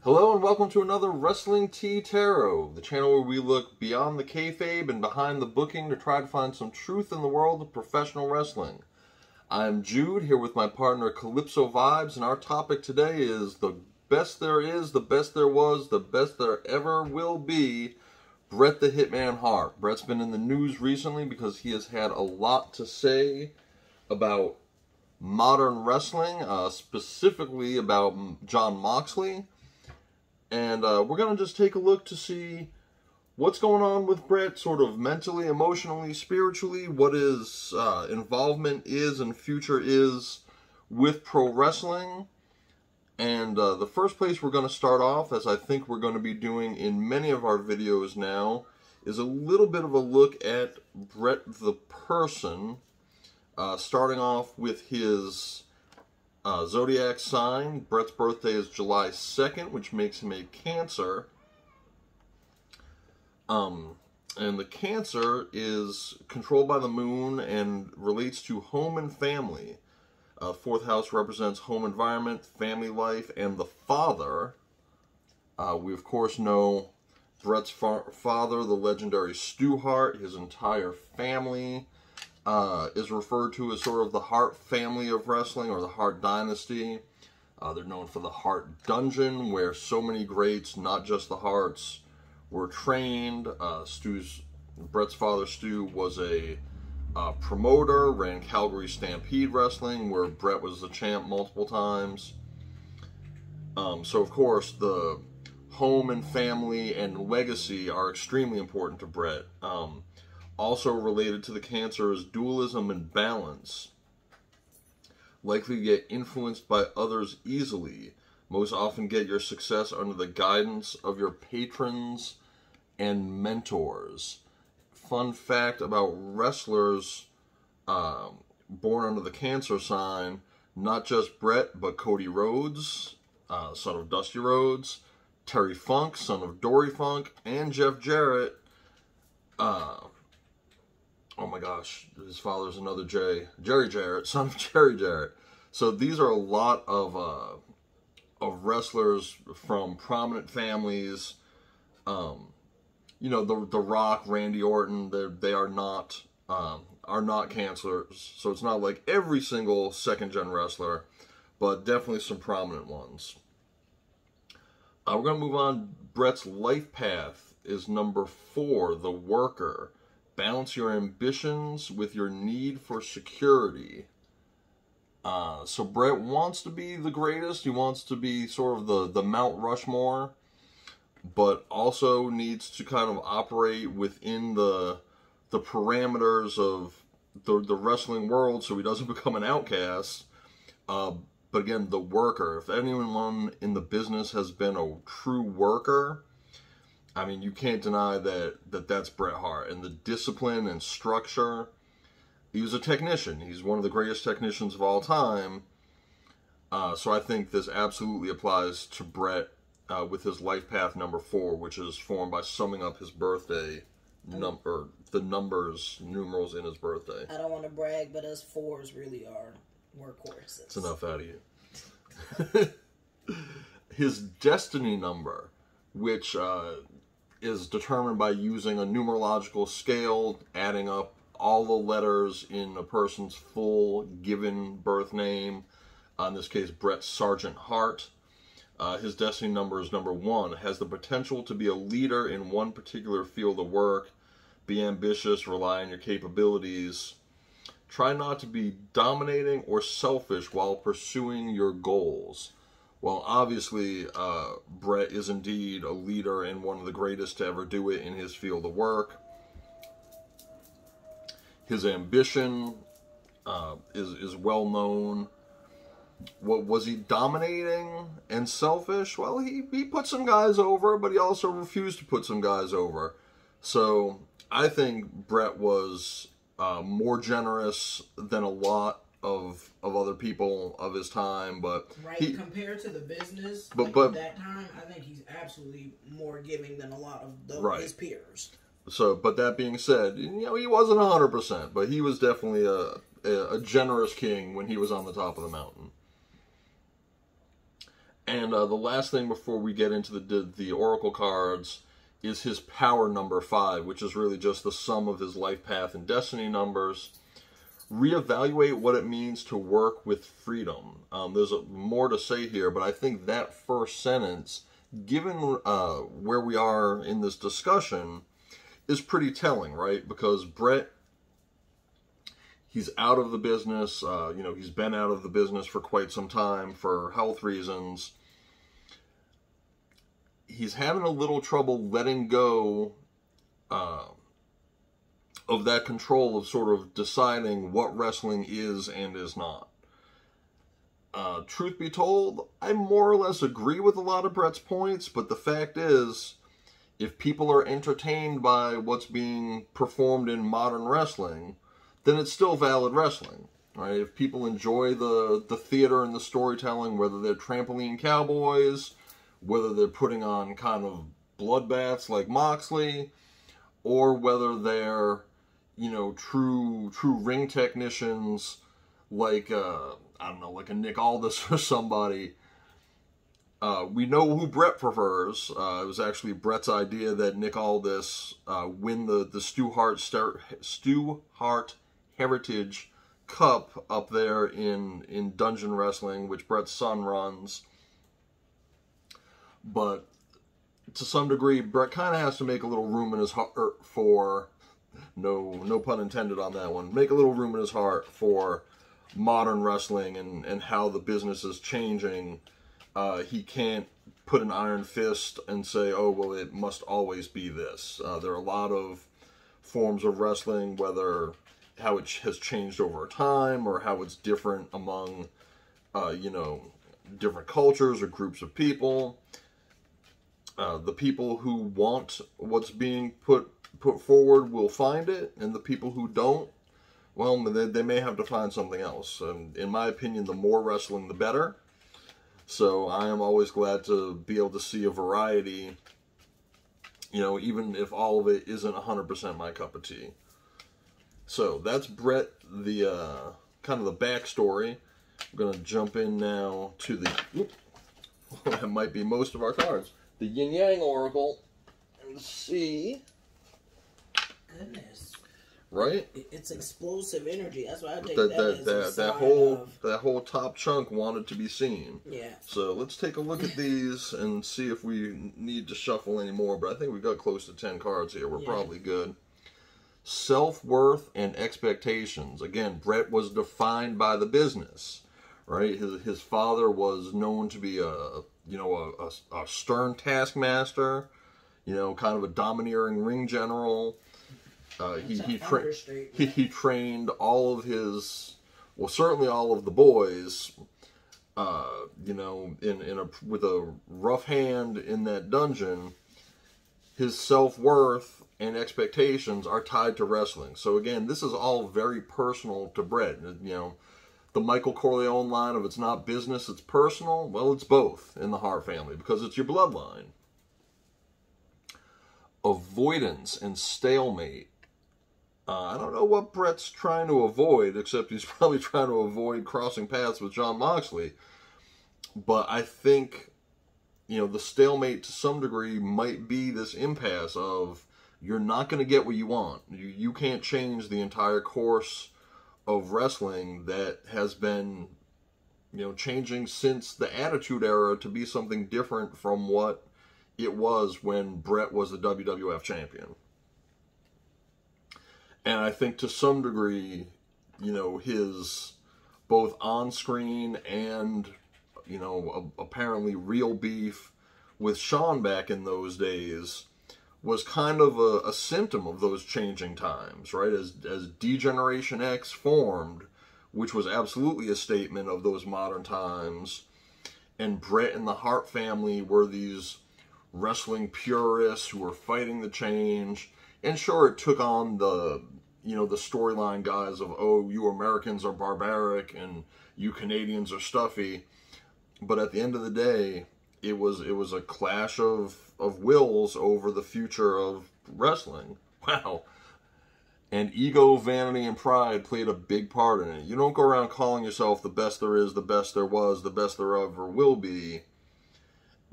Hello and welcome to another Wrestling Tea Tarot, the channel where we look beyond the kayfabe and behind the booking to try to find some truth in the world of professional wrestling. I'm Jude, here with my partner Calypso Vibes, and our topic today is the best there is, the best there was, the best there ever will be, Bret the Hitman Hart. Bret's been in the news recently because he has had a lot to say about modern wrestling, specifically about Jon Moxley. And we're going to just take a look to see what's going on with Bret, sort of mentally, emotionally, spiritually, what his involvement is and future is with pro wrestling. And the first place we're going to start off, as I think we're going to be doing in many of our videos now, is a little bit of a look at Bret the person, starting off with his zodiac sign. Bret's birthday is July 2nd, which makes him a Cancer. And the Cancer is controlled by the moon and relates to home and family. Fourth house represents home environment, family life, and the father. We, of course, know Bret's father, the legendary Stu Hart. His entire family is referred to as sort of the Hart family of wrestling, or the Hart dynasty. They're known for the Hart Dungeon, where so many greats, not just the Harts, were trained. Bret's father, Stu, was a promoter, ran Calgary Stampede Wrestling, where Bret was the champ multiple times. So, of course, the home and family and legacy are extremely important to Bret. Also related to the Cancer is dualism and balance. Likely to get influenced by others easily. Most often get your success under the guidance of your patrons and mentors. Fun fact about wrestlers born under the Cancer sign, not just Bret, but Cody Rhodes, son of Dusty Rhodes, Terry Funk, son of Dory Funk, and Jeff Jarrett, oh my gosh, his father's another Jerry Jarrett, son of Jerry Jarrett. So these are a lot of wrestlers from prominent families. You know, the Rock, Randy Orton, they are not Cancers. So it's not like every single second-gen wrestler, but definitely some prominent ones. We're going to move on. Bret's life path is number 4, the worker. Balance your ambitions with your need for security. So Bret wants to be the greatest. He wants to be sort of the Mount Rushmore, but also needs to kind of operate within the parameters of the wrestling world so he doesn't become an outcast. But again, the worker. If anyone in the business has been a true worker, I mean, you can't deny that's Bret Hart. And the discipline and structure. He was a technician. He's one of the greatest technicians of all time. So I think this absolutely applies to Bret with his life path number 4, which is formed by summing up his birthday number, the numerals in his birthday. I don't want to brag, but us 4s really are workhorses. It's enough out of you. His destiny number, which is determined by using a numerological scale, adding up all the letters in a person's full given birth name. In this case, Bret Sergeant Hart. His destiny number is number 1. Has the potential to be a leader in one particular field of work. Be ambitious, rely on your capabilities. Try not to be dominating or selfish while pursuing your goals. Well, obviously, Bret is indeed a leader and one of the greatest to ever do it in his field of work. His ambition is well known. What was he dominating and selfish? Well, he put some guys over, but he also refused to put some guys over. So I think Bret was more generous than a lot of other people of his time, but compared to the business, but at that time, I think he's absolutely more giving than a lot of his peers. So, but that being said, you know, he wasn't 100%, but he was definitely a generous king when he was on the top of the mountain. And the last thing before we get into the Oracle cards is his power number 5, which is really just the sum of his life path and destiny numbers. Reevaluate what it means to work with freedom. There's more to say here, but I think that first sentence, given where we are in this discussion, is pretty telling, right? Because Bret, he's out of the business. He's been out of the business for quite some time for health reasons. He's having a little trouble letting go of that control of sort of deciding what wrestling is and is not. Truth be told, I more or less agree with a lot of Bret's points, but the fact is, if people are entertained by what's being performed in modern wrestling, then it's still valid wrestling, right? If people enjoy the theater and the storytelling, whether they're trampoline cowboys, whether they're putting on kind of bloodbaths like Moxley, or whether they're, true ring technicians like, like a Nick Aldis or somebody. We know who Bret prefers. It was actually Bret's idea that Nick Aldis win the Stu Hart Heritage Cup up there in Dungeon Wrestling, which Bret's son runs. But to some degree, Bret kind of has to make a little room in his heart for, no pun intended on that one, make a little room in his heart for modern wrestling and how the business is changing. He can't put an iron fist and say, oh, well, it must always be this. There are a lot of forms of wrestling, whether how it has changed over time or how it's different among, different cultures or groups of people. The people who want what's being put forward will find it, and the people who don't, well, they may have to find something else. And in my opinion, the more wrestling, the better. So I am always glad to be able to see a variety, even if all of it isn't 100% my cup of tea. So that's Bret, the kind of the backstory. I'm going to jump in now to that might be most of our cards. The Yin Yang Oracle, and see. Goodness. Right? It's explosive energy. That's why I take that whole top chunk wanted to be seen. Yeah. So let's take a look at these and see if we need to shuffle any more. But I think we got close to 10 cards here. We're probably good. Self-worth and expectations. Again, Bret was defined by the business, right? His father was known to be a stern taskmaster, kind of a domineering ring general. He trained all of his, well, certainly all of the boys, with a rough hand in that dungeon. His self-worth and expectations are tied to wrestling. So again, this is all very personal to Bret. The Michael Corleone line of it's not business, it's personal. Well, it's both in the Hart family because it's your bloodline. Avoidance and stalemate. I don't know what Bret's trying to avoid, except he's probably trying to avoid crossing paths with Jon Moxley. But I think, the stalemate to some degree might be this impasse of you're not going to get what you want. You can't change the entire course of wrestling that has been, changing since the Attitude Era to be something different from what it was when Bret was the WWF champion. And I think to some degree, his both on-screen and, apparently real beef with Shawn back in those days was kind of a symptom of those changing times, right? As D-Generation X formed, which was absolutely a statement of those modern times, and Bret and the Hart family were these wrestling purists who were fighting the change. And sure, it took on the storyline guys of, oh, you Americans are barbaric and you Canadians are stuffy. But at the end of the day, it was a clash of wills over the future of wrestling. Wow. And ego, vanity, and pride played a big part in it. You don't go around calling yourself the best there is, the best there was, the best there ever will be,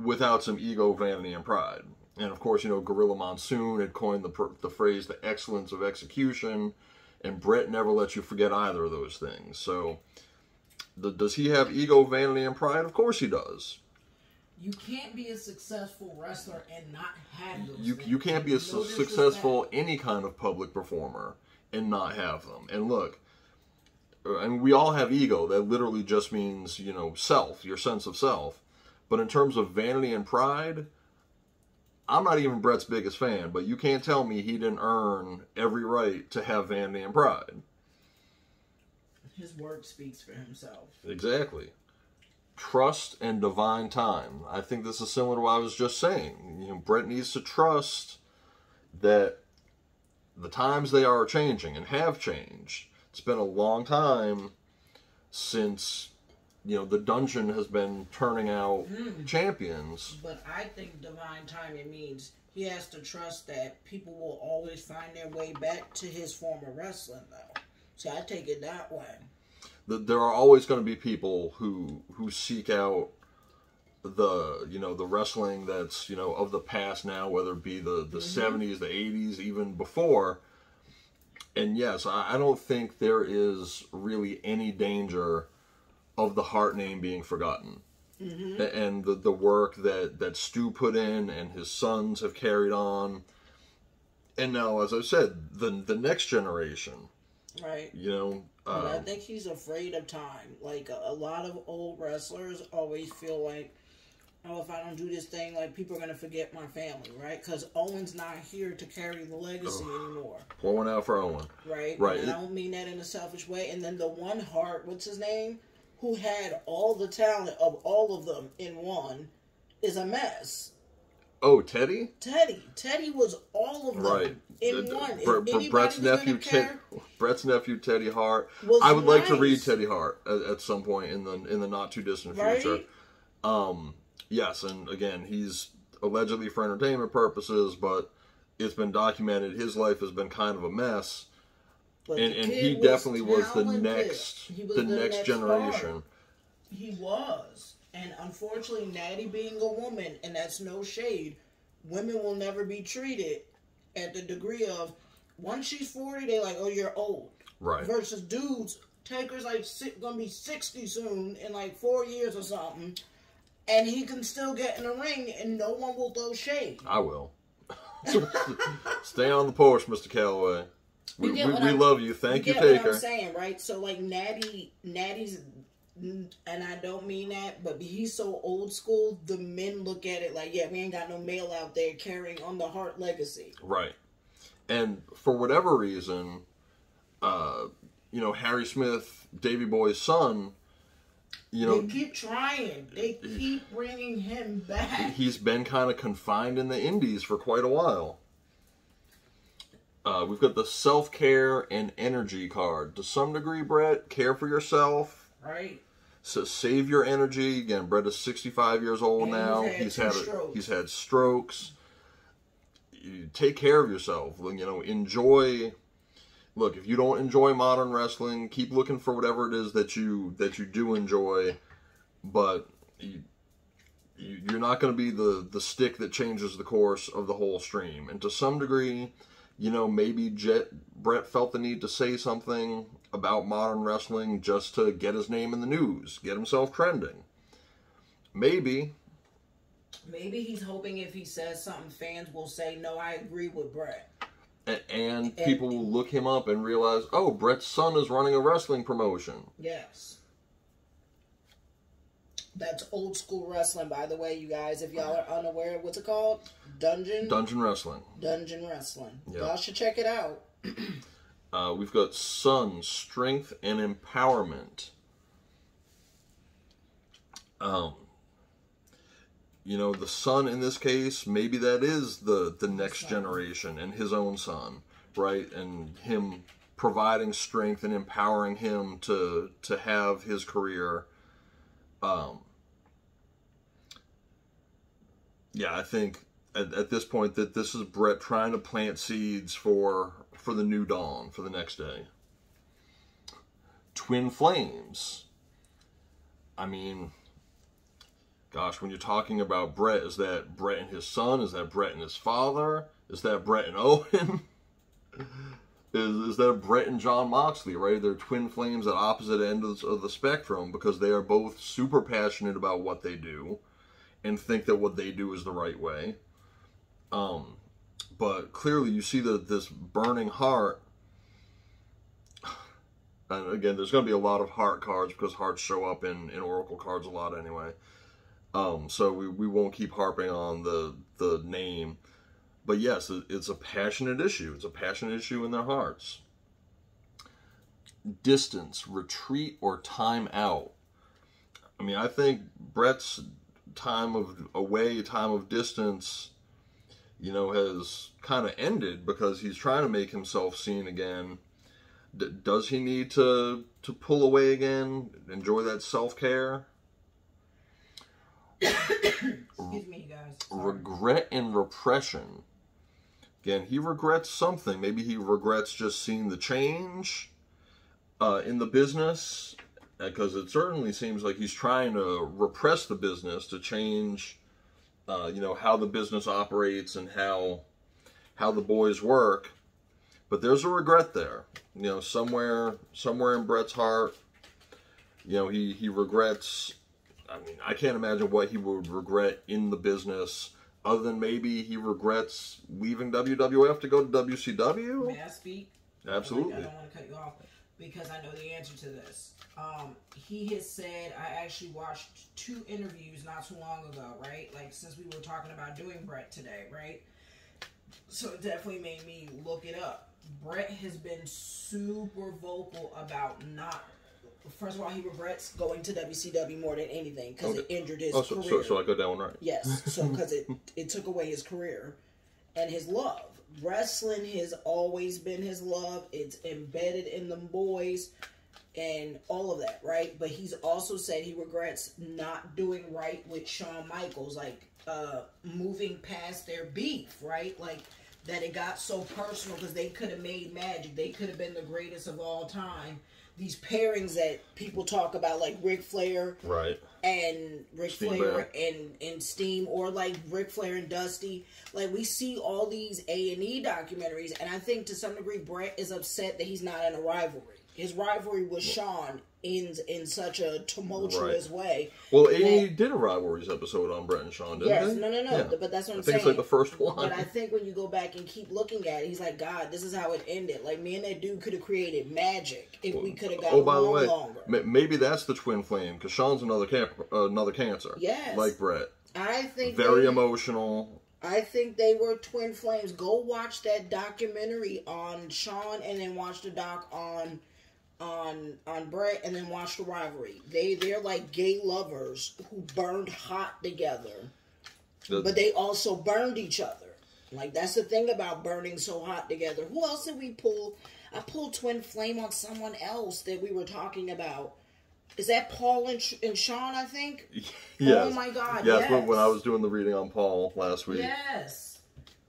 without some ego, vanity, and pride. And of course, Gorilla Monsoon had coined the phrase, the excellence of execution, and Bret never lets you forget either of those things. So, does he have ego, vanity, and pride? Of course he does. You can't be a successful wrestler and not have those things. You can't be a successful any kind of public performer and not have them. And look, and we all have ego. That literally just means, self, your sense of self. But in terms of vanity and pride, I'm not even Bret's biggest fan, but you can't tell me he didn't earn every right to have vanity and pride. His work speaks for himself. Exactly. Trust and divine time. I think this is similar to what I was just saying. Bret needs to trust that the times they are changing and have changed. It's been a long time since, the dungeon has been turning out champions. But I think divine timing means he has to trust that people will always find their way back to his form of wrestling, though. So I take it that way. There are always going to be people who seek out the wrestling that's, of the past now, whether it be the 70s, the 80s, even before. And yes, I don't think there is really any danger of the Hart name being forgotten. Mm-hmm. And the work that Stu put in and his sons have carried on. And now, as I said, the next generation. Right. But I think he's afraid of time. Like, a lot of old wrestlers always feel like, oh, if I don't do this thing, like, people are going to forget my family, right? Because Owen's not here to carry the legacy anymore. Pour one out for Owen. Right? Right. And I don't mean that in a selfish way. And then the one Hart, what's his name? Who had all the talent of all of them in one, is a mess. Oh, Teddy? Teddy was all of them in one. Bret's nephew, Teddy Hart. I would like to read Teddy Hart at some point in the not too distant future. Yes, and again, he's allegedly for entertainment purposes, but it's been documented his life has been kind of a mess. And he definitely was the next generation. He was. And unfortunately, Natty being a woman, and that's no shade, women will never be treated at the degree of, once she's 40, they're like, oh, you're old. Right. Versus dudes, Taker's like going to be 60 soon in like 4 years or something, and he can still get in the ring, and no one will throw shade. I will. Stay on the porch, Mr. Calloway. We love you. Thank you, Taker. You get what I'm saying, right? So, like, Natty's... And I don't mean that, but he's so old school, the men look at it like, yeah, we ain't got no male out there carrying on the Hart legacy. Right. And for whatever reason, Harry Smith, Davey Boy's son, they keep trying. They keep bringing him back. He's been kind of confined in the indies for quite a while. We've got the self-care and energy card. To some degree, Bret, care for yourself. Right. So save your energy. Again, Bret is 65 years old now. He's had strokes. You take care of yourself. Enjoy. Look, if you don't enjoy modern wrestling, keep looking for whatever it is that you do enjoy. But you're not going to be the stick that changes the course of the whole stream. And to some degree, maybe Bret felt the need to say something about modern wrestling just to get his name in the news, get himself trending. Maybe he's hoping if he says something, fans will say, no, I agree with Bret. And people will look him up and realize, oh, Bret's son is running a wrestling promotion. Yes. That's old school wrestling, by the way, you guys. If y'all are unaware, what's it called? Dungeon Wrestling. Dungeon Wrestling. Yep. Y'all should check it out. We've got Sun, Strength and Empowerment. The son in this case, maybe that is the next generation and his own son, right? And him providing strength and empowering him to have his career. I think at this point that this is Bret trying to plant seeds for the new dawn, for the next day. Twin Flames. I mean, gosh, when you're talking about Bret, is that Bret and his son? Is that Bret and his father? Is that Bret and Owen? Is that Bret and Jon Moxley, right? They're twin flames at opposite ends of the spectrum because they are both super passionate about what they do and think that what they do is the right way. But clearly you see that this burning heart, and again, there's going to be a lot of heart cards because hearts show up in Oracle cards a lot anyway. So we won't keep harping on the name. But yes, it's a passionate issue. It's a passionate issue in their hearts. Distance, retreat, or time out. I mean, I think Bret's time of distance, you know, has kind of ended because he's trying to make himself seen again. Does he need to pull away again? Enjoy that self-care? Excuse me, guys. Sorry. Regret and repression. Again, he regrets something. Maybe he regrets just seeing the change in the business, because it certainly seems like he's trying to repress the business to change, you know, how the business operates and how the boys work. But there's a regret there, you know, somewhere in Bret's heart. You know, he regrets. I mean, I can't imagine what he would regret in the business, other than maybe he regrets leaving WWF to go to WCW. May I speak? Absolutely. I don't want to cut you off because I know the answer to this. He has said, I actually watched 2 interviews not too long ago, right? Like, since we were talking about doing Bret today, right? So it definitely made me look it up. Bret has been super vocal about not... First of all, he regrets going to WCW more than anything because it injured his career. So I got that one right. Yes, so because it took away his career and his love. Wrestling has always been his love. It's embedded in them boys and all of that, right? But he's also said he regrets not doing right with Shawn Michaels, like moving past their beef, right? Like that it got so personal because they could have made magic. They could have been the greatest of all time. These pairings that people talk about, like Ric Flair, right, and Ric Flair and Steam, or like Ric Flair and Dusty. Like we see all these A&E documentaries, and I think to some degree Bret is upset that he's not in a rivalry. His rivalry with Shawn ends in such a tumultuous way. Well, A&E did a rivalries episode on Bret and Shawn, didn't they? No. Yeah. But that's what I'm saying. I think it's like the first one. But I think when you go back and keep looking at it, he's like, God, this is how it ended. Like, me and that dude could have created magic if we could have gotten along longer. Maybe that's the twin flame, because Shawn's another cancer. Yes. Like Bret. I think very emotional. I think they were twin flames. Go watch that documentary on Shawn, and then watch the doc on Bret, and then watch the rivalry. They're like gay lovers who burned hot together, but they also burned each other. Like that's the thing about burning so hot together. Who else did we pull? I pulled twin flame on someone else that we were talking about. Is that Paul and Shawn? I think. Yes. Oh my God! Yes. When I was doing the reading on Paul last week. Yes.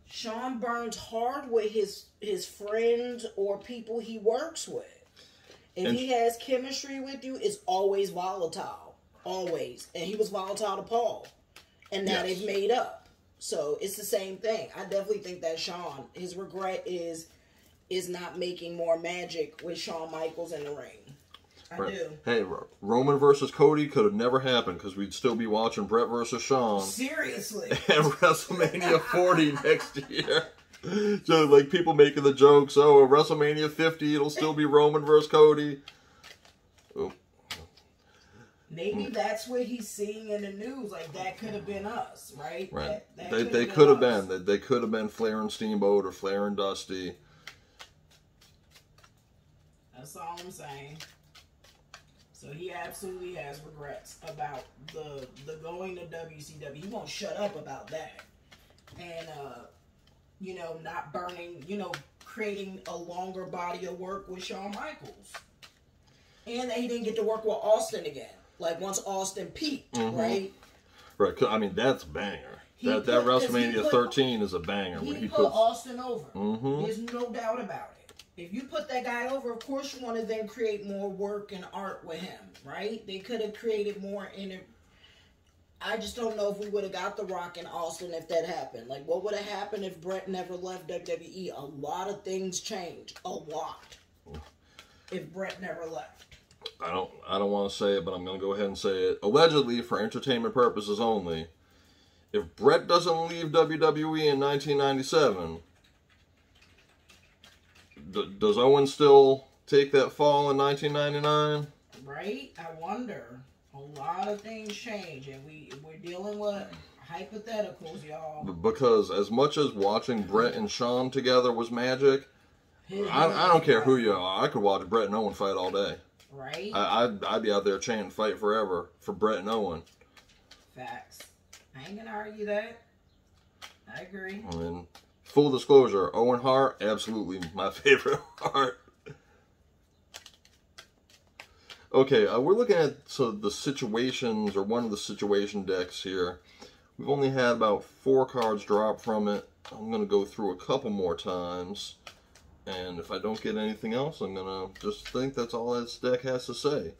Shawn burns hard with his friends or people he works with. If he has chemistry with you, it's always volatile. Always. And he was volatile to Paul. And now they've made up. So it's the same thing. I definitely think that Shawn, his regret is not making more magic with Shawn Michaels in the ring. I do. Hey, Roman versus Cody could have never happened because we'd still be watching Bret versus Shawn. Seriously. At WrestleMania 40 next year. So, like, people making the jokes, oh, at WrestleMania 50, it'll still be Roman versus Cody. Oh. Maybe that's what he's seeing in the news. Like, that could have been us, right? Right. They could have been. They could have been Flair and Steamboat or Flair and Dusty. That's all I'm saying. So he absolutely has regrets about the going to WCW. He won't shut up about that. And, you know, not burning, you know, creating a longer body of work with Shawn Michaels. And that he didn't get to work with Austin again. Like, once Austin peaked, right? Right. I mean, that's a banger. That WrestleMania 13 is a banger. He put Austin over. There's no doubt about it. If you put that guy over, of course you want to then create more work and art with him, right? They could have created more I just don't know if we would have got The Rock in Austin if that happened. Like, what would have happened if Bret never left WWE? A lot of things changed. A lot. If Bret never left. I don't want to say it, but I'm going to go ahead and say it. Allegedly, for entertainment purposes only, if Bret doesn't leave WWE in 1997, does Owen still take that fall in 1999? Right? I wonder. A lot of things change, and we're dealing with hypotheticals, y'all. Because as much as watching Bret and Shawn together was magic, I don't care who you are. I could watch Bret and Owen fight all day. Right? I'd be out there chanting "Fight Forever" for Bret and Owen. Facts. I ain't gonna argue that. I agree. I mean, full disclosure, Owen Hart, absolutely my favorite Hart. Okay, we're looking at the situations, or one of the situation decks here. We've only had about 4 cards drop from it. I'm going to go through a couple more times. And if I don't get anything else, I'm going to just think that's all this deck has to say.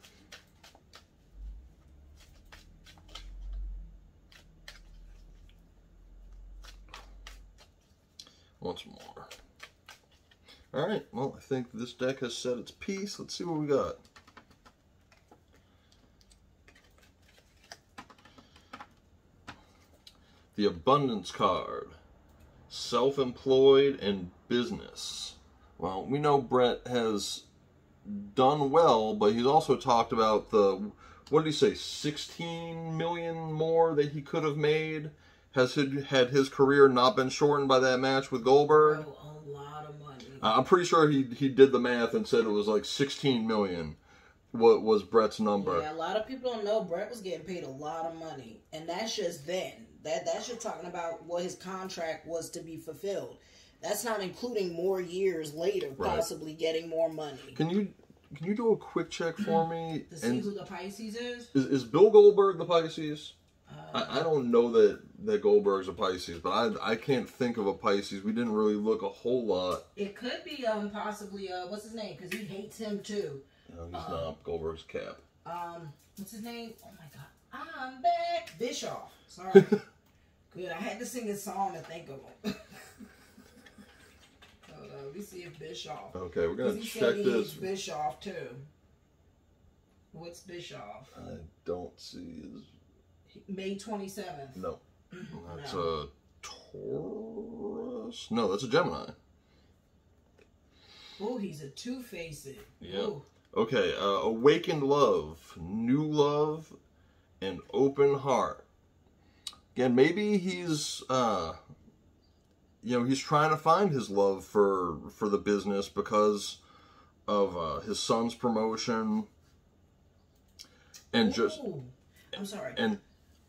Once more. Alright, well, I think this deck has said its piece. Let's see what we got. The Abundance card. Self-employed and business. Well, we know Bret has done well, but he's also talked about what did he say, 16 million more that he could have made? Had his career not been shortened by that match with Goldberg? Oh, a lot of money. I'm pretty sure he did the math and said it was like 16 million. What was Bret's number? Yeah, a lot of people don't know Bret was getting paid a lot of money, and that's just then. That's just talking about what his contract was to be fulfilled. That's not including more years later, possibly getting more money. Can you do a quick check for me? To see who the Pisces is? Is Bill Goldberg the Pisces? I don't know that Goldberg's a Pisces, but I can't think of a Pisces. We didn't really look a whole lot. It could be possibly what's his name? Because he hates him too. No, he's not. Goldberg's Cap. What's his name? Oh my God, I'm back. Bischoff. Sorry. Good. I had to sing a song to think of him. Let me see if Bischoff. Okay, we're gonna check this. Bischoff too. What's Bischoff? I don't see his. May 27th. No, that's a Taurus. No, that's a Gemini. Oh, he's a two-faced. Yeah. Okay, awakened love, new love, and open heart. Again, maybe he's, he's trying to find his love for the business because of his son's promotion, and I'm sorry. And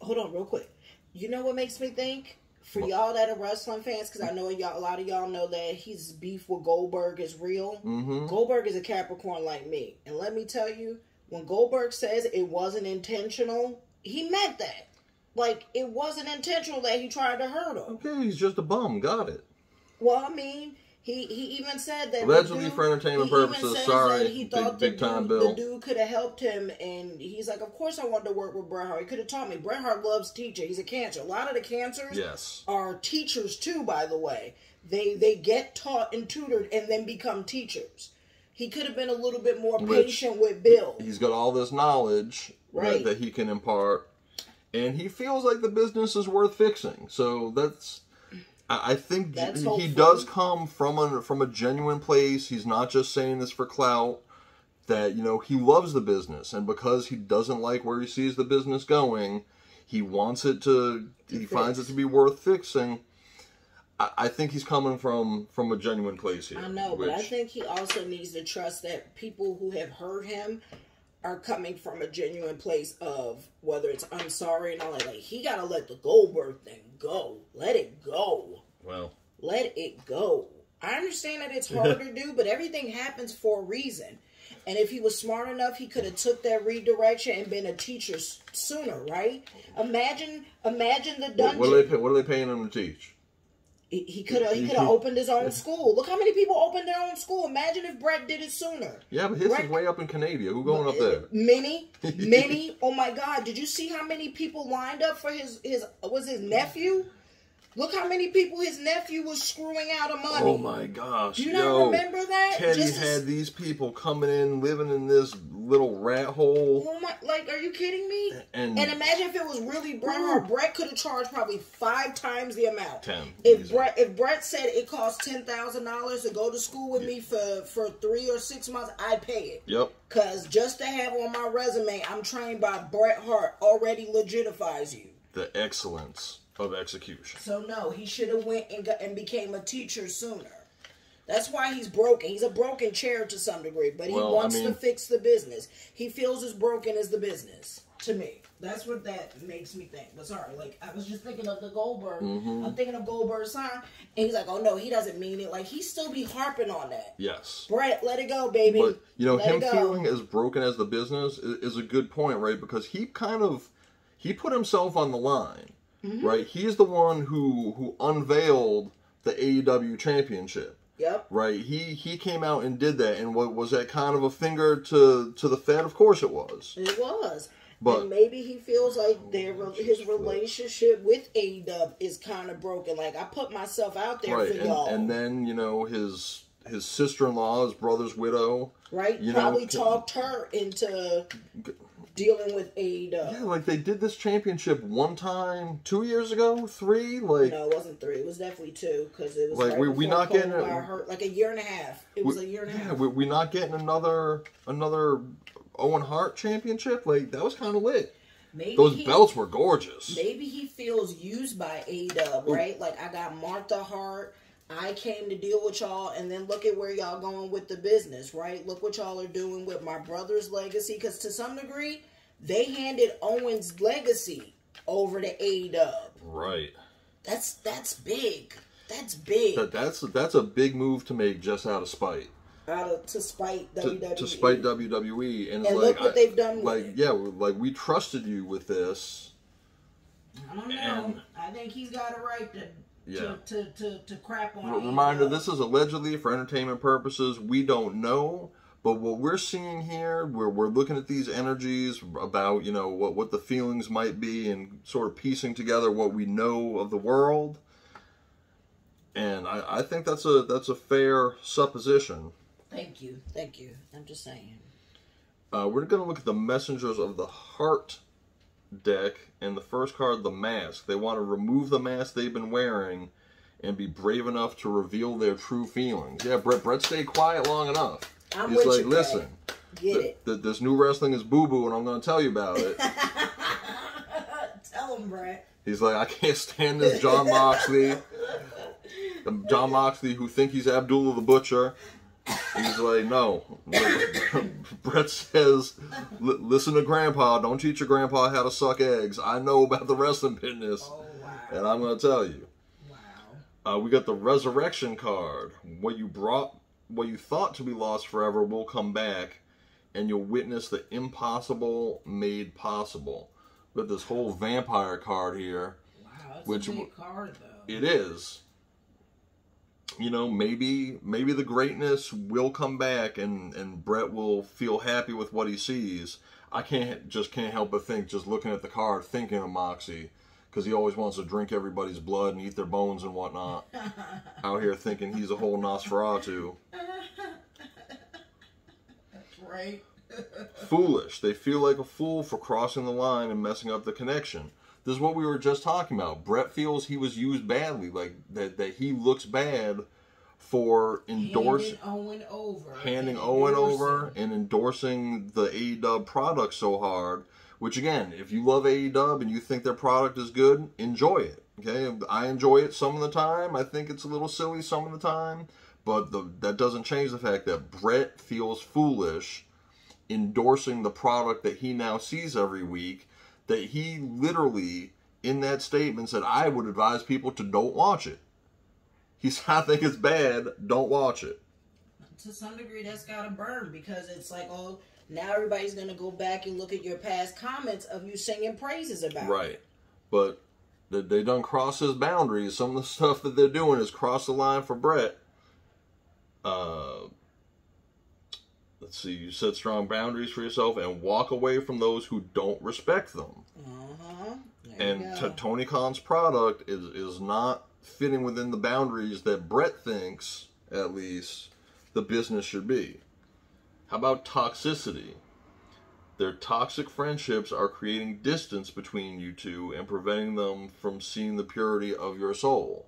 hold on, real quick. You know what makes me think? For y'all that are wrestling fans, because I know a lot of y'all know that his beef with Goldberg is real. Mm-hmm. Goldberg is a Capricorn like me. And let me tell you, when Goldberg says it wasn't intentional, he meant that. Like, it wasn't intentional that he tried to hurt him. Okay, he's just a bum. Got it. Well, I mean, he even said that... Allegedly for entertainment purposes, sorry, he thought big time Bill. The dude could have helped him, and he's like, of course I wanted to work with Bret Hart. He could have taught me. Bret Hart loves teaching. He's a cancer. A lot of the cancers are teachers too, by the way. They get taught and tutored and then become teachers. He could have been a little bit more patient with Bill. He's got all this knowledge that he can impart, and he feels like the business is worth fixing. So that's... I think he does come from a genuine place. He's not just saying this for clout. That, he loves the business, and because he doesn't like where he sees the business going, he wants it to. He finds it to be worth fixing. I think he's coming from a genuine place here. I know, but I think he also needs to trust that people who have hurt him are coming from a genuine place of whether it's I'm sorry and all that. Like, he gotta let the Goldberg thing go. Let it go. Well, let it go. I understand that it's hard to do, but everything happens for a reason. And if he was smart enough, he could have took that redirection and been a teacher sooner, right? Imagine the dungeon. What are they paying him to teach? He could have opened his own school. Look how many people opened their own school. Imagine if Bret did it sooner. Yeah, but his is way up in Canada. Who going up there? Many. Oh my God! Did you see how many people lined up for his nephew? Look how many people his nephew was screwing out of money. Oh my gosh! Do you not remember that? Teddy had these people coming in, living in this little rat hole. Oh my! Like, are you kidding me? And imagine if it was really Bret Hart. Bret could have charged probably 5 times the amount. 10. If Bret said it cost $10,000 to go to school with me for 3 or 6 months, I'd pay it. Yep. Cause just to have on my resume, I'm trained by Bret Hart, already legitifies you. The excellence of execution. So no, he should have went and became a teacher sooner. That's why he's broken. He's a broken chair to some degree, but he wants to fix the business. He feels as broken as the business. To me, that's what that makes me think. But sorry, like I was just thinking of the Goldberg. I'm thinking of Goldberg's sign, and he's like, "Oh no, he doesn't mean it." Like he still be harping on that. Yes, Bret, let it go, baby. But him feeling as broken as the business is a good point, right? Because he put himself on the line. Right, he's the one who unveiled the AEW championship. Yep. Right, he came out and did that, and what was that kind of a finger to the Fed? Of course it was. It was. But and maybe he feels like his relationship with AEW is kind of broken. Like I put myself out there for y'all, and then his sister-in-law, his brother's widow, right, probably talked her into dealing with AEW. Yeah, like they did this championship one time 2 years ago, 3. Like no, it wasn't 3. It was definitely 2 because it was like right we not getting like a year and a half. It was a year and a half. We not getting another Owen Hart championship. Like that was kind of lit. Maybe those belts were gorgeous. Maybe he feels used by AEW, right? Like I got Martha Hart. I came to deal with y'all, and then look at where y'all going with the business, right? Look what y'all are doing with my brother's legacy, because to some degree, they handed Owen's legacy over to AEW. Right. That's big. That's big. That's a big move to make just out of spite. To spite WWE. To spite WWE, and like, look what they've done with it. Yeah, like we trusted you with this. I don't know. I think he's got a right to. Yeah. To crap on. Reminder: this is allegedly for entertainment purposes. We don't know, but what we're seeing here, we're looking at these energies about what the feelings might be, and sort of piecing together what we know of the world. And I think that's a fair supposition. Thank you. I'm just saying. We're going to look at the Messengers of the Heart deck, and the first card, the mask. They want to remove the mask they've been wearing and be brave enough to reveal their true feelings. Yeah, Bret stayed quiet long enough. He's like, listen, this new wrestling is boo-boo, and I'm going to tell you about it. Tell him, Bret. He's like, I can't stand this Jon Moxley. Jon Moxley, who think he's Abdullah the Butcher. He's like, no. Bret says, listen to Grandpa. Don't teach your grandpa how to suck eggs. I know about the wrestling business, and I'm going to tell you. Wow. We got the Resurrection card. What you thought to be lost forever will come back, and you'll witness the impossible made possible. We got this whole vampire card here. Wow, that's a big card, though. It is. Maybe the greatness will come back, and Bret will feel happy with what he sees. I can't help but think, just looking at the card, thinking of Moxie, because he always wants to drink everybody's blood and eat their bones and whatnot. Out here thinking he's a whole Nosferatu. That's right. Foolish. They feel like a fool for crossing the line and messing up the connection. This is what we were just talking about. Bret feels he was used badly, like that he looks bad for handing Owen over and endorsing the AEW product so hard. Which again, if you love AEW and you think their product is good, enjoy it. Okay, I enjoy it some of the time. I think it's a little silly some of the time, but that doesn't change the fact that Bret feels foolish endorsing the product that he now sees every week. That he literally, in that statement, said, I would advise people to don't watch it. I think it's bad, don't watch it. To some degree, that's got to burn, because it's like, oh, now everybody's going to go back and look at your past comments of you singing praises about it. Right. But they done crossed his boundaries. Some of the stuff that they're doing is cross the line for Bret. Let's see, you set strong boundaries for yourself and walk away from those who don't respect them. And Tony Khan's product is not fitting within the boundaries that Bret thinks, at least, the business should be. How about toxicity? Their toxic friendships are creating distance between you two and preventing them from seeing the purity of your soul.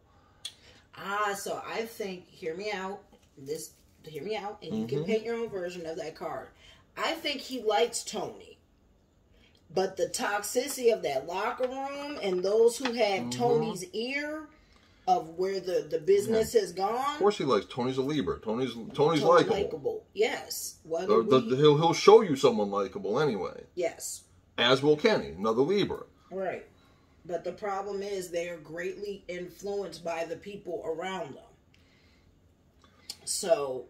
So I think, hear me out, and you can paint your own version of that card. I think he likes Tony. But the toxicity of that locker room and those who had Tony's ear of where the business has gone. Of course he likes. Tony's a Libra. Tony's likable. Yes. He'll show you someone likable anyway. Yes. As will Kenny, another Libra. Right. But the problem is they are greatly influenced by the people around them. So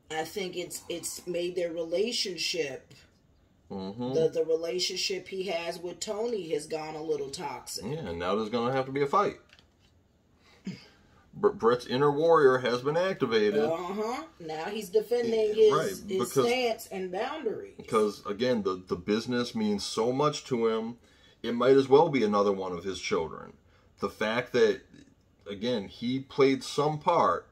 I think it's made their relationship, the relationship he has with Tony has gone a little toxic. Yeah, and now there's going to have to be a fight. Bret's inner warrior has been activated. Now he's defending his stance and boundaries. Because, again, the business means so much to him, it might as well be another one of his children. The fact that, again, he played some part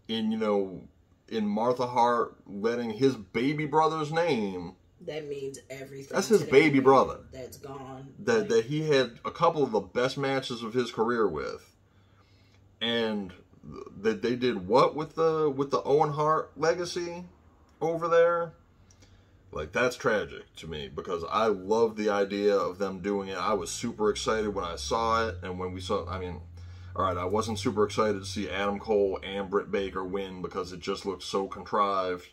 in, in Martha Hart letting his baby brother's name... That means everything. That's his baby brother. That's gone. That he had a couple of the best matches of his career with. And that they did what with the Owen Hart legacy over there? Like, that's tragic to me, because I love the idea of them doing it. I was super excited when I saw it, and when we saw, alright, I wasn't super excited to see Adam Cole and Britt Baker win because it just looked so contrived.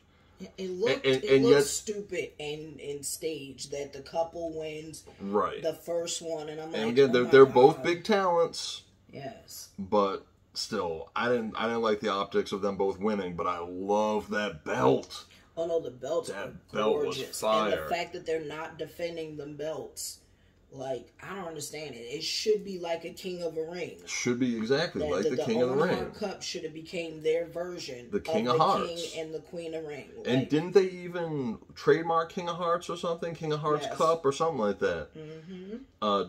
It looked stupid and staged that the couple wins the first one, and I'm like, and again, they're both big talents. Yes. But still, I didn't like the optics of them both winning, but I love that belt. Oh no, the belts are gorgeous. Was fire. And the fact that they're not defending them belts, like, I don't understand it. It should be like a King of a Ring. Should be exactly like the King of the Ring. The Hart Cup should have became their version the King of Hearts. King and the Queen of Ring. And didn't they even trademark King of Hearts or something? King of Hearts Cup or something like that.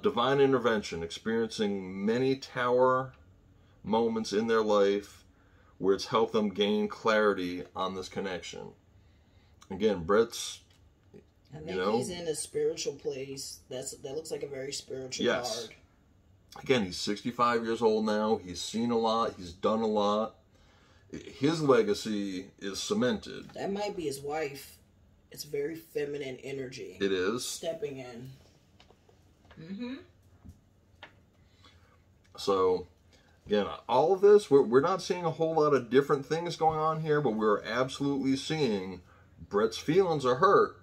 Divine intervention, experiencing many tower moments in their life where it's helped them gain clarity on this connection. Again, Bret's, I think he's in a spiritual place. That looks like a very spiritual card. Again, he's 65 years old now. He's seen a lot. He's done a lot. His legacy is cemented. That might be his wife. It's very feminine energy. It is. Stepping in. So, again, all of this, we're not seeing a whole lot of different things going on here, but we're absolutely seeing Bret's feelings are hurt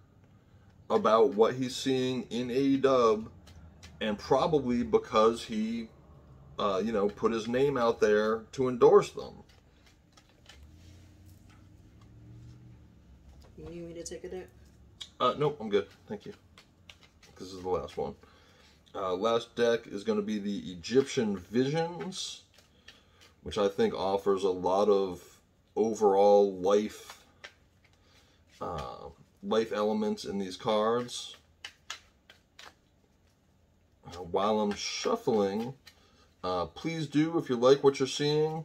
about what he's seeing in AEW, and probably because he, put his name out there to endorse them. You need me to take a deck? Nope, I'm good. Thank you. This is the last one. Last deck is going to be the Egyptian Visions, which I think offers a lot of overall life elements in these cards. While I'm shuffling, please do, if you like what you're seeing,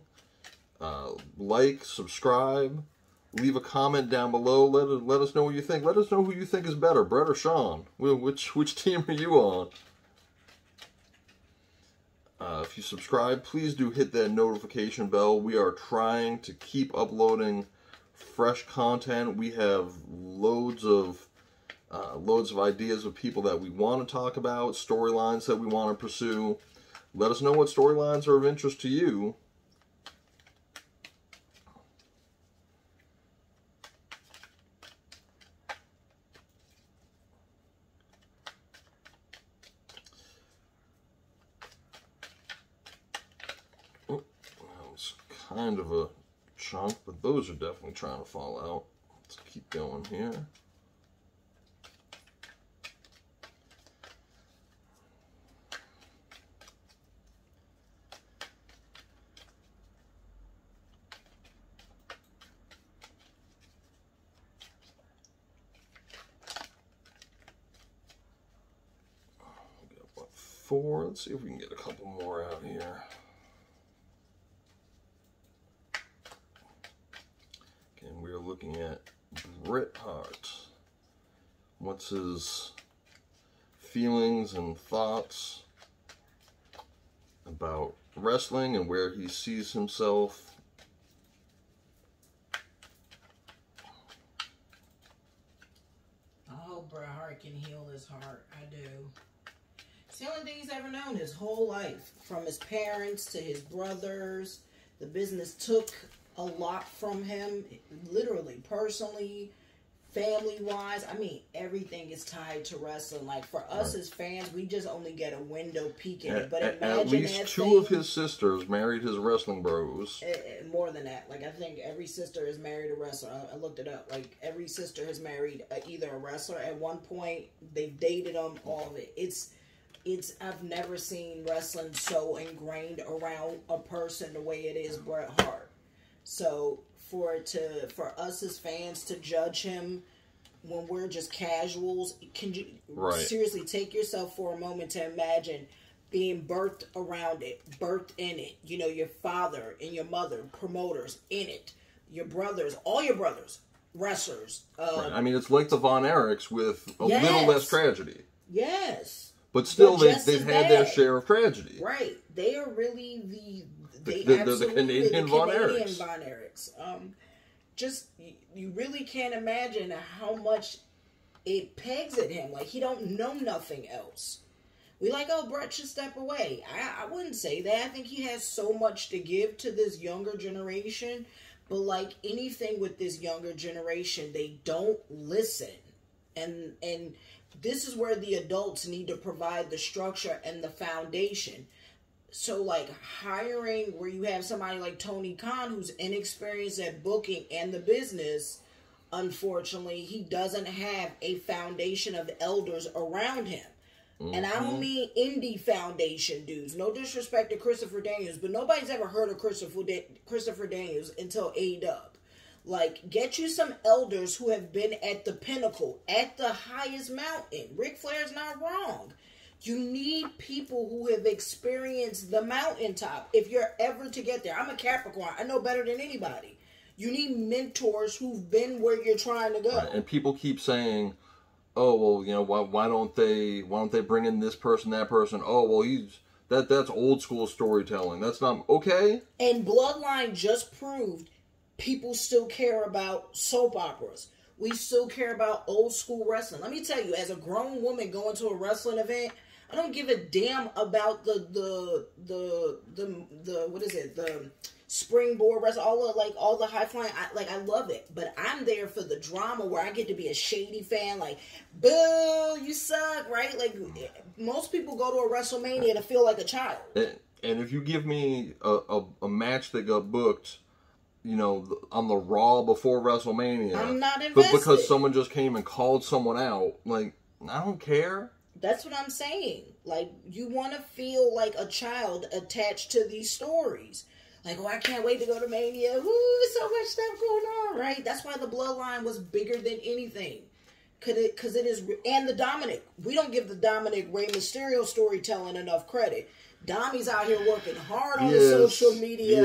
like, subscribe, leave a comment down below. Let us know what you think. Let us know who you think is better, Bret or Sean. Which team are you on? If you subscribe, please do hit that notification bell. We are trying to keep uploading fresh content. We have loads of ideas of people that we want to talk about, storylines that we want to pursue. Let us know what storylines are of interest to you. Oh, that was kind of a chunk, but those are definitely trying to fall out. Let's keep going here. 4. Let's see if we can get a couple more out here. Okay, we're looking at Bret Hart. What's his feelings and thoughts about wrestling and where he sees himself? I hope Bret Hart can heal his heart. I do. It's the only thing he's ever known his whole life. From his parents to his brothers. The business took a lot from him. Literally, personally, family-wise. I mean, everything is tied to wrestling. Like, for us as fans, we just only get a window peek in it. But imagine at least two of his sisters married his wrestling bros. More than that. Like, I think every sister has married a wrestler. I looked it up. Like, every sister has married either a wrestler at one point. They've dated them, all of it. I've never seen wrestling so ingrained around a person the way it is Bret Hart. So for us as fans to judge him when we're just casuals, can you seriously take yourself for a moment to imagine being birthed around it, birthed in it? You know, your father and your mother, promoters in it, your brothers, all your brothers, wrestlers. Right. I mean, it's like the Von Erichs with a little less tragedy. Yes. But still, they've had their share of tragedy. Right. They are really the Canadian Von Erichs. Just, you really can't imagine how much it pegs at him. Like, he don't know nothing else. We like, oh, Bret should step away. I wouldn't say that. I think he has so much to give to this younger generation. But like anything with this younger generation, they don't listen. And this is where the adults need to provide the structure and the foundation. So, like, hiring where you have somebody like Tony Khan, who's inexperienced at booking and the business, unfortunately, he doesn't have a foundation of elders around him. Mm-hmm. And I don't mean indie foundation dudes. No disrespect to Christopher Daniels, but nobody's ever heard of Christopher Daniels until AEW. Like, get you some elders who have been at the pinnacle, at the highest mountain. Ric Flair's not wrong. You need people who have experienced the mountaintop if you're ever to get there. I'm a Capricorn. I know better than anybody. You need mentors who've been where you're trying to go. Right. And people keep saying, oh, well, you know, why don't they bring in this person, that person? Oh, well, that's old school storytelling. That's not okay. And Bloodline just proved people still care about soap operas. We still care about old school wrestling. Let me tell you, as a grown woman going to a wrestling event, I don't give a damn about the what is it, the springboard wrestling, all the high flying. I love it, but I'm there for the drama where I get to be a shady fan. Like, boo, you suck, right? Like, most people go to a WrestleMania to feel like a child. And if you give me a match that got booked, you know, on the Raw before WrestleMania, I'm not invested. But because someone just came and called someone out, like, I don't care. That's what I'm saying. Like, you want to feel like a child attached to these stories. Like, oh, I can't wait to go to Mania. Woo, so much stuff going on, right? That's why the Bloodline was bigger than anything. Because it is, and the Dominic. We don't give the Dominic Rey Mysterio storytelling enough credit. Domi's out here working hard on the social media.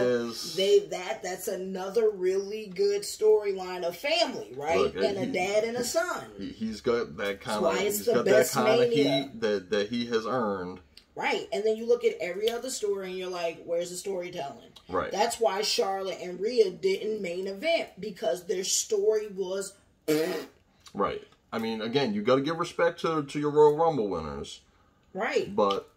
That's another really good storyline of family, right? Look, and a dad and a son. He's got that kind of heat that he has earned. Right. And then you look at every other story and you're like, where's the storytelling? Right. That's why Charlotte and Rhea didn't main event, because their story was right. I mean, again, you got to give respect to your Royal Rumble winners. Right. But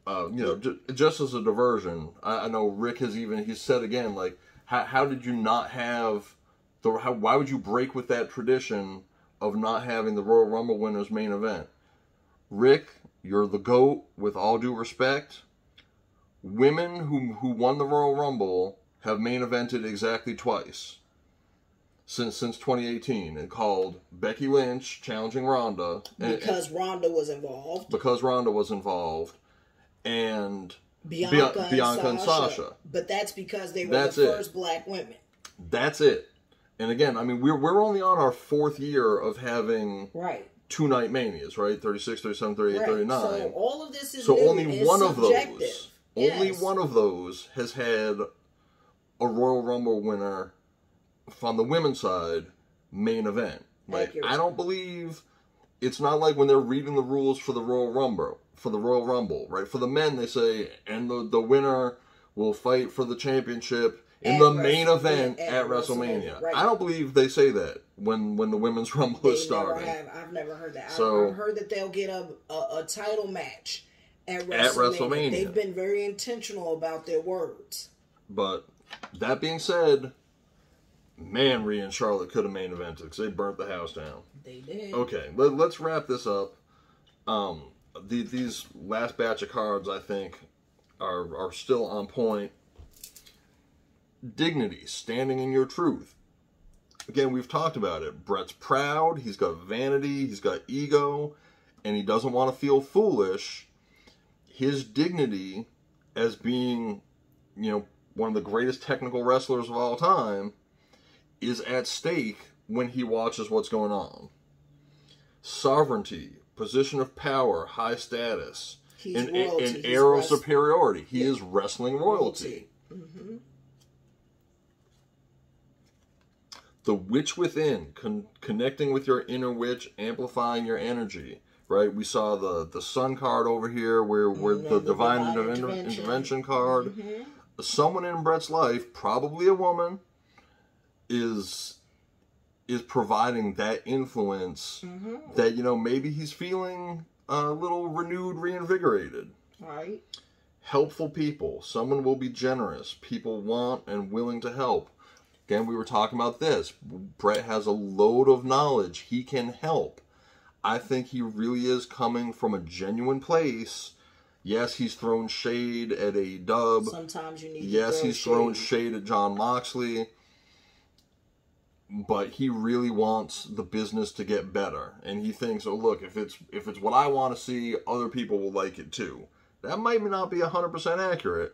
you know, just as a diversion, I know Rick he's said again, like, how did you not have why would you break with that tradition of not having the Royal Rumble winners main event? Rick, you're the GOAT, with all due respect. Women who won the Royal Rumble have main evented exactly twice since 2018, and called Becky Lynch challenging Ronda. Because Ronda was involved. Because Ronda was involved. And Bianca and Sasha. But that's because they were the first black women. That's it. And again, I mean, we're only on our 4th year of having 2-night manias, right? 36, 37, 38, right. 39. So all of this is so new only and one subjective. of those, yes. only one of those has had a Royal Rumble winner from the women's side main event. Like, accurate. I don't believe it's not like when they're reading the rules for the Royal Rumble, right? For the men, they say, and the winner will fight for the championship in the main event at WrestleMania. Right. I don't believe they say that when the women's Rumble is starting. I've never heard that. So, I've heard that they'll get a title match at WrestleMania. They've been very intentional about their words. But that being said, man, Rhea and Charlotte could have main evented because they burnt the house down. They did. Okay, let's wrap this up. These last batch of cards, I think, are still on point. Dignity, standing in your truth. Again, we've talked about it. Bret's proud, he's got vanity, he's got ego, and he doesn't want to feel foolish. His dignity as being, one of the greatest technical wrestlers of all time is at stake when he watches what's going on. Sovereignty, position of power, high status, an air of superiority. He is wrestling royalty. Mm-hmm. The witch within, connecting with your inner witch, amplifying your energy. Right? We saw the sun card over here, where the divine intervention card. Mm-hmm. Someone in Bret's life, probably a woman, is providing that influence. Mm-hmm. That maybe he's feeling a little renewed, reinvigorated. Right. Helpful people. Someone will be generous. People want and willing to help. Again, we were talking about this. Bret has a load of knowledge. He can help. I think he really is coming from a genuine place. Yes, he's thrown shade at AEW. Sometimes you need Yes, to he's thrown shade at Jon Moxley. But he really wants the business to get better. And he thinks, oh, look, if it's what I want to see, other people will like it too. That might not be 100% accurate,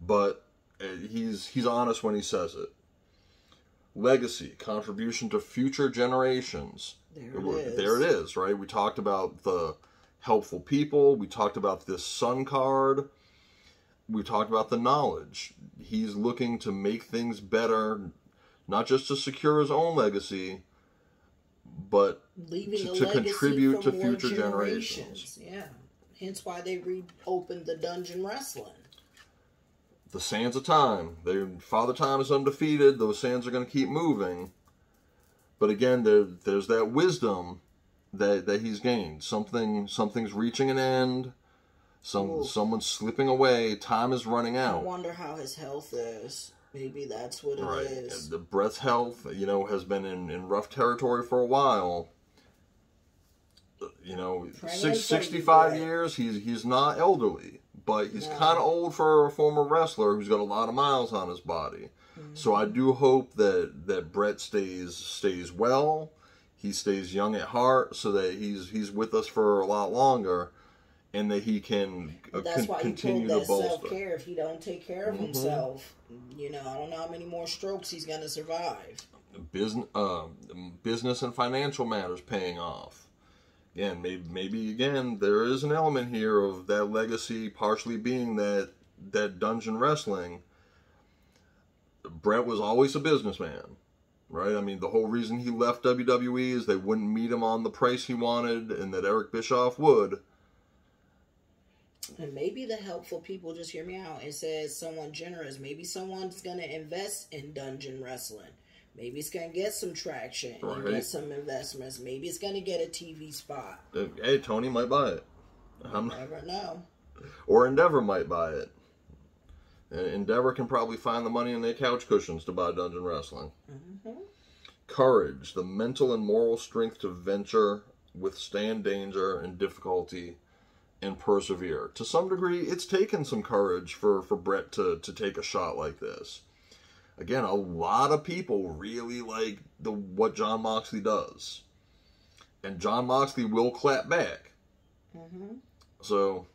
but he's honest when he says it. Legacy, contribution to future generations. There it is, right? We talked about the helpful people. We talked about this sun card. We talked about the knowledge. He's looking to make things better, not just to secure his own legacy, but to contribute to future generations. Yeah. Hence why they reopened the Dungeon Wrestling. The sands of time. Father Time is undefeated. Those sands are going to keep moving. But again, there's that wisdom that he's gained. Something's reaching an end. Someone's slipping away. Time is running out. I wonder how his health is. Maybe that's what it is. The Bret's health, has been in rough territory for a while. 65 years. He's not elderly, but he's kind of old for a former wrestler who's got a lot of miles on his body. Mm-hmm. So I do hope that Bret stays well. He stays young at heart, so that he's with us for a lot longer, and that he can continue to bolster. Self-care. If he don't take care of himself, I don't know how many more strokes he's going to survive. Business and financial matters paying off. Again, maybe there is an element here of that legacy partially being that dungeon wrestling. Bret was always a businessman, right? I mean, the whole reason he left WWE is they wouldn't meet him on the price he wanted, and that Eric Bischoff would. And maybe the helpful people, just hear me out, it says someone generous. Maybe someone's going to invest in dungeon wrestling. Maybe it's going to get some traction and get some investments. Maybe it's going to get a TV spot. Hey, Tony might buy it. You never know. Or Endeavor might buy it. Endeavor can probably find the money in their couch cushions to buy dungeon wrestling. Mm-hmm. Courage, the mental and moral strength to venture, withstand danger and difficulty, and persevere. To some degree, it's taken some courage for Bret to take a shot like this. Again, a lot of people really like what Jon Moxley does. And Jon Moxley will clap back. Mm-hmm. So,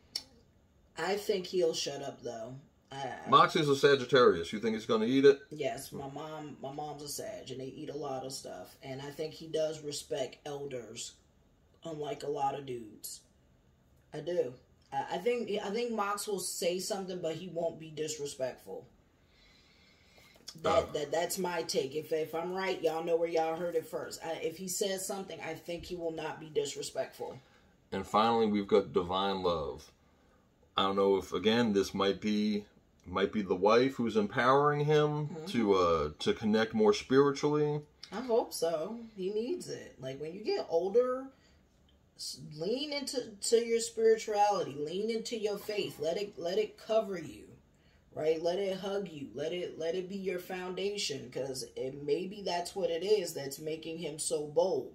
I think he'll shut up, though. Moxley's a Sagittarius. You think he's going to eat it? Yes, my mom's a Sag, and they eat a lot of stuff. And I think he does respect elders unlike a lot of dudes. I do. I think Mox will say something, but he won't be disrespectful. That's my take. If I'm right, y'all know where y'all heard it first. If he says something, I think he will not be disrespectful. And finally, we've got Divine Love. I don't know if, again, this might be the wife who's empowering him to connect more spiritually. I hope so. He needs it. Like, when you get older, lean into your spirituality. Lean into your faith. Let it cover you. Right? Let it hug you. Let it be your foundation, because maybe that's what it is that's making him so bold.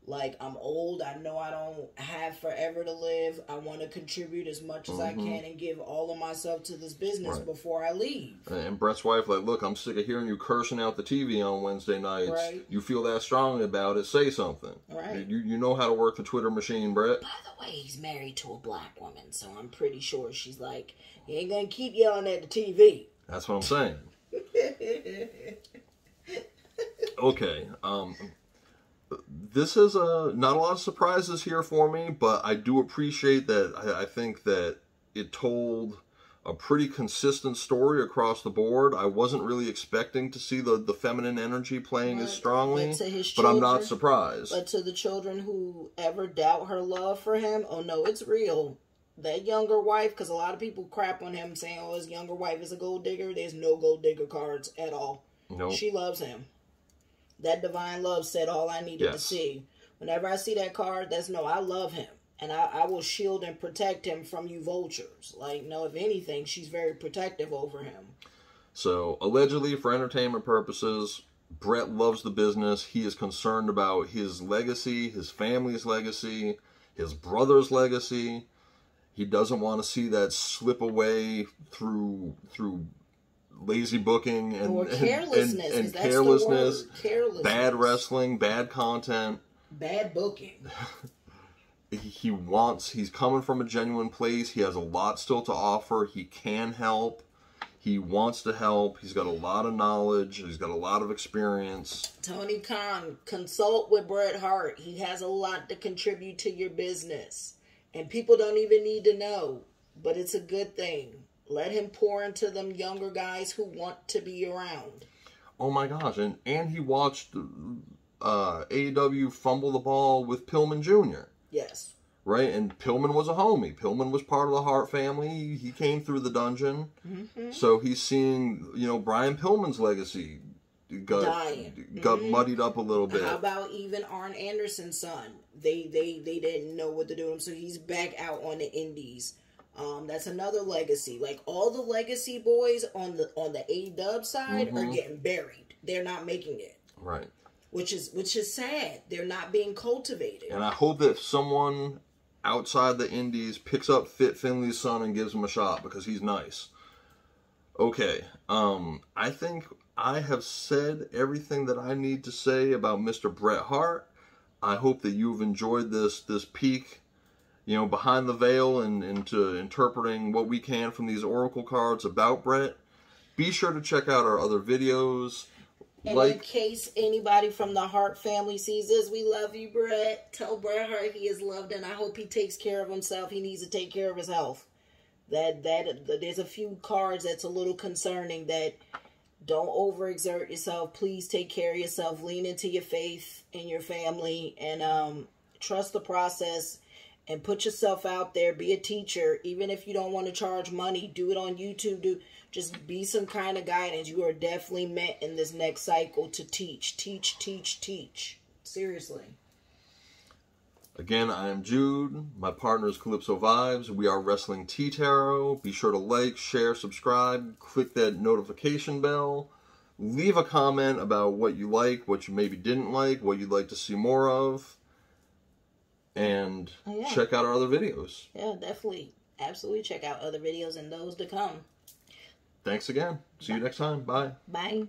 Like, I'm old. I know I don't have forever to live. I want to contribute as much as I can and give all of myself to this business before I leave. And Bret's wife, like, look, I'm sick of hearing you cursing out the TV on Wednesday nights. Right. You feel that strongly about it, say something. Right. You know how to work the Twitter machine, Bret. By the way, he's married to a black woman, so I'm pretty sure she's like, you ain't going to keep yelling at the TV. That's what I'm saying. Okay, this is not a lot of surprises here for me, but I do appreciate that. I think that it told a pretty consistent story across the board. I wasn't really expecting to see the feminine energy playing as strongly, but I'm not surprised. But to the children who ever doubt her love for him, oh no, it's real. That younger wife, because a lot of people crap on him saying, oh, his younger wife is a gold digger. There's no gold digger cards at all. Nope. She loves him. That Divine Love said all I needed to see. Whenever I see that card, I love him. And I will shield and protect him from you vultures. Like, no, if anything, she's very protective over him. So, allegedly, for entertainment purposes, Bret loves the business. He is concerned about his legacy, his family's legacy, his brother's legacy. He doesn't want to see that slip away through lazy booking and carelessness, and carelessness, carelessness, bad wrestling, bad content, bad booking. He's coming from a genuine place. He has a lot still to offer. He can help. He wants to help. He's got a lot of knowledge. He's got a lot of experience. Tony Khan, consult with Bret Hart. He has a lot to contribute to your business. And people don't even need to know. But it's a good thing. Let him pour into them younger guys who want to be around. Oh my gosh. And he watched AEW fumble the ball with Pillman Jr. Yes. Right? And Pillman was a homie. Pillman was part of the Hart family. He came through the dungeon. Mm-hmm. So he's seeing, Brian Pillman's legacy got muddied up a little bit. How about even Arn Anderson's son? They didn't know what to do with him, so he's back out on the indies. That's another legacy. Like, all the legacy boys on the AEW side are getting buried. They're not making it. Right. Which is sad. They're not being cultivated. And I hope that someone outside the indies picks up Fit Finley's son and gives him a shot, because he's nice. Okay. I think I have said everything that I need to say about Mr. Bret Hart. I hope that you've enjoyed this peek, behind the veil and into interpreting what we can from these oracle cards about Bret. Be sure to check out our other videos. And in case anybody from the Hart family sees this, we love you, Bret. Tell Bret Hart he is loved, and I hope he takes care of himself. He needs to take care of his health. There's a few cards that's a little concerning. That don't overexert yourself. Please take care of yourself. Lean into your faith and your family, and trust the process. And put yourself out there. Be a teacher. Even if you don't want to charge money, do it on YouTube. Just be some kind of guidance. You are definitely meant in this next cycle to teach. Teach, teach, teach. Seriously. Again, I am Jude. My partner is Calypso Vibes. We are Wrestling Tea Tarot. Be sure to like, share, subscribe. Click that notification bell. Leave a comment about what you like, what you maybe didn't like, what you'd like to see more of. And check out our other videos. Yeah, definitely. Absolutely check out other videos and those to come. Thanks again. See you next time. Bye. Bye.